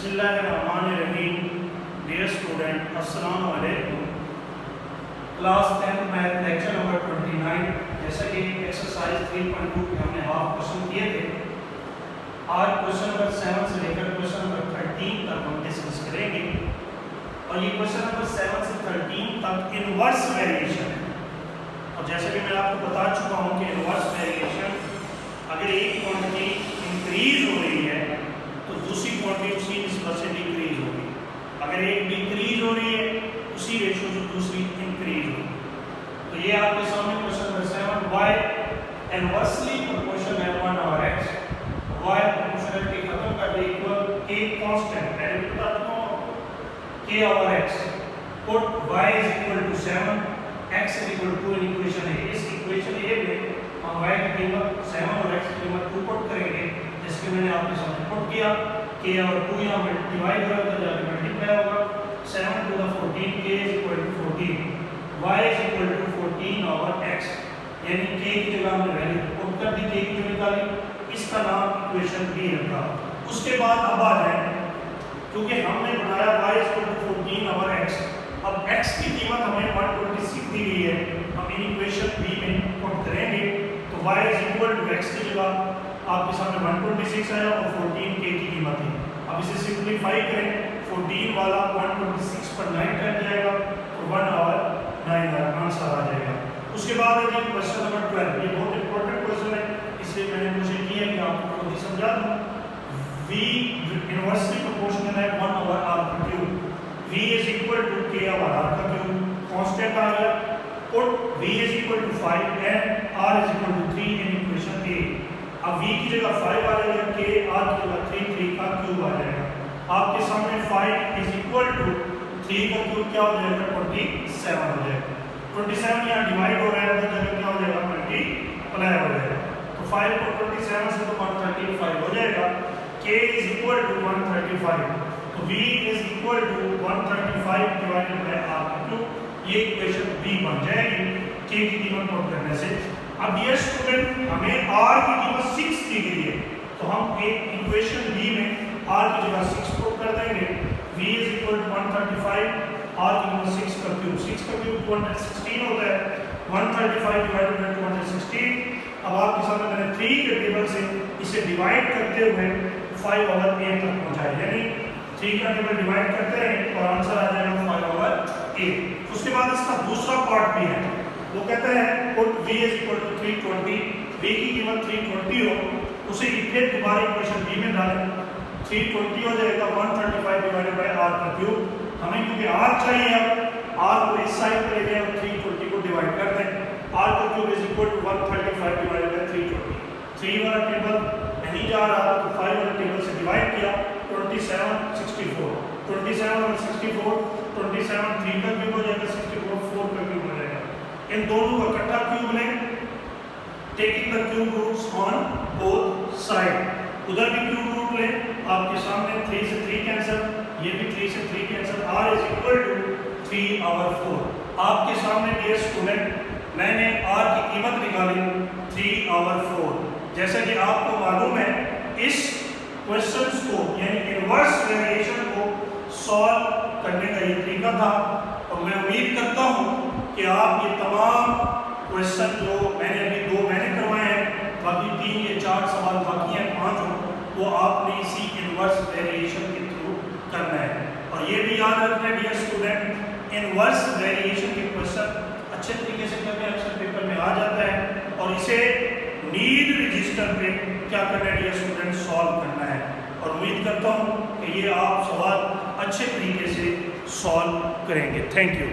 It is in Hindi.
बिस्मिल्लाहिर्रहमानिर्रहीम। डियर स्टूडेंट, अस्सलाम वालेकुम। Class 10 math lecture number 29। जैसा कि एक्सरसाइज 3.2 के हमने हाफ क्वेश्चन किए थे, आज क्वेश्चन नंबर 7 से लेकर क्वेश्चन नंबर 13 तक हम डिस्कस करेंगे। और ये क्वेश्चन नंबर 7 से 13 तक इनवर्स वेरिएशन है। और जैसे कि मैं आपको बता चुका हूँ कि इनवर्स वेरिएशन, अगर एक क्वांटिटी इंक्रीज हो रही है तो दूसरी क्वांटिटी उसी निस्बत से डिक्रीज होगी। अगर एक डिक्रीज हो रही है उसी रेशो से दूसरी इंक्रीज होगी। तो ये आपके सामने question number 7, y inversely proportional है 1 ओवर x। y प्रोपोर्शनलिटी खत्म कर दे इक्वल k कांस्टेंट है, बता दूं k over x put y is equal to 7, x is equal to equation है। इस इक्वेशन ए में हम y की कीमत 7 और x की कीमत 2 पुट करेंगे, जिसके मैंने आपके सामने पुट किया। k और 2 यहाँ डिवाइड होगा तो जाके मल्टीप्लाई होगा। 7 to the 14, k is equal to 14, y is equal to 14 over x। यानी k की जगह हमने वैल्यू पुट कर दी, k की जो निकाली, इसका नाम इक्वेशन बी रखा। उसके बाद अब आ जाए, क्योंकि हमने बनाया y is equal to 14 over x। अब x की कीमत हमें 126 दी गई है, हम इन इक्वेशन बी में पुट करेंगे। तो y is equal to x की जगह आपके सामने 126 आया और 14 k की कीमत है। अब इसे सिंपलीफाई करें, 14 वाला 126 पर 9 टाइम जाएगा तो 1 ओवर 9 आंसर आ जाएगा। उसके बाद है जी क्वेश्चन नंबर 12। ये बहुत इंपॉर्टेंट क्वेश्चन है, इसलिए मैंने कोशिश की है कि आपको खुद ही समझा दूं। v इनवर्सली प्रोपोर्शनल है 1 ओवर r का cube. v is equal to k over r का क्यूब, कांस्टेंट आ गया। Put v is equal to 5 and r is equal to 3 in equation a। अब v की जगह 5 आ जाएगा, k r की जगह 3 का क्यूब आ जाएगा। आपके सामने 5 इज इक्वल टू 3 का क्यूब क्या हो जाएगा, 27 हो जाएगा। 27 यहाँ डिवाइड हो रहा है तो जगह क्या हो जाएगा, मल्टीप्लाई हो जाएगा। तो 5 को 27 से तो 135 हो जाएगा। k इज इक्वल टू 135, तो v is equal to 135 divided by r का क्यूब। ये इक्वेशन b बन जाएगी k की कीमत पुट करने से। अब ये स्टूडेंट हमें r की कीमत 6 दी गई है, तो हम एक इक्वेशन b में r की जगह 6 पुट कर देंगे। v is equal to 135, r की कीमत 6 का क्यूब, 6 का क्यूब 216 होता है। 135 डिवाइडेड बाय 216। अब आपके सामने मैंने 3 के टेबल से इसे डिवाइड करते हुए 5 ओवर 8 तक पहुंचाया, यानी 3 का टेबल डिवाइड करते हैं और आंसर आ जाएगा 5 ओवर 8। उसके बाद इसका दूसरा पार्ट भी है, वो कहता है put v is equal to 320, v की कीमत 320 हो, उसे फिर दोबारा इक्वेशन b में डालें। 320 हो जाएगा 135 डिवाइडेड बाय r का क्यूब। हमें क्योंकि r चाहिए, अब r को इस साइड पे ले गए और 320 को डिवाइड कर दें। r का cube is equal to 135 divided by 320। 3 वाला टेबल नहीं जा रहा तो 5 वाले टेबल से डिवाइड किया, 27 64, 27 और 64, 27 3 का क्यूब हो जाएगा, 64 4 का क्यूब हो जाएगा। इन दोनों का इकट्ठा क्यूब लें, taking the cube roots on both side. उधर भी क्यूब रूट लें, आपके सामने 3 से 3 कैंसिल, ये भी 3 से 3 cancel, r is equal to 3 over 4। आपके सामने डियर स्टूडेंट मैंने r की कीमत निकाली 3 ओवर 4। जैसा कि आपको मालूम है, इस क्वेश्चंस को यानी इनवर्स वेरिएशन को सॉल्व करने का ये तरीका था। और मैं उम्मीद करता हूँ कि आप ये तमाम क्वेश्चन जो मैंने अभी 2 मैंने करवाए हैं, बाकी 3 या 4 सवाल बाकी हैं, 5 हो, वो आपने इसी इनवर्स वेरिएशन के थ्रू करना है। और ये भी याद रखना है डियर स्टूडेंट, इनवर्स वेरिएशन के क्वेश्चन अच्छे तरीके से करके अक्सर पेपर में आ जाता है, और इसे नीड रजिस्टर पे क्या करना है डियर स्टूडेंट, सॉल्व करना है। और उम्मीद करता हूँ कि ये आप सवाल अच्छे तरीके से सॉल्व करेंगे। Thank you.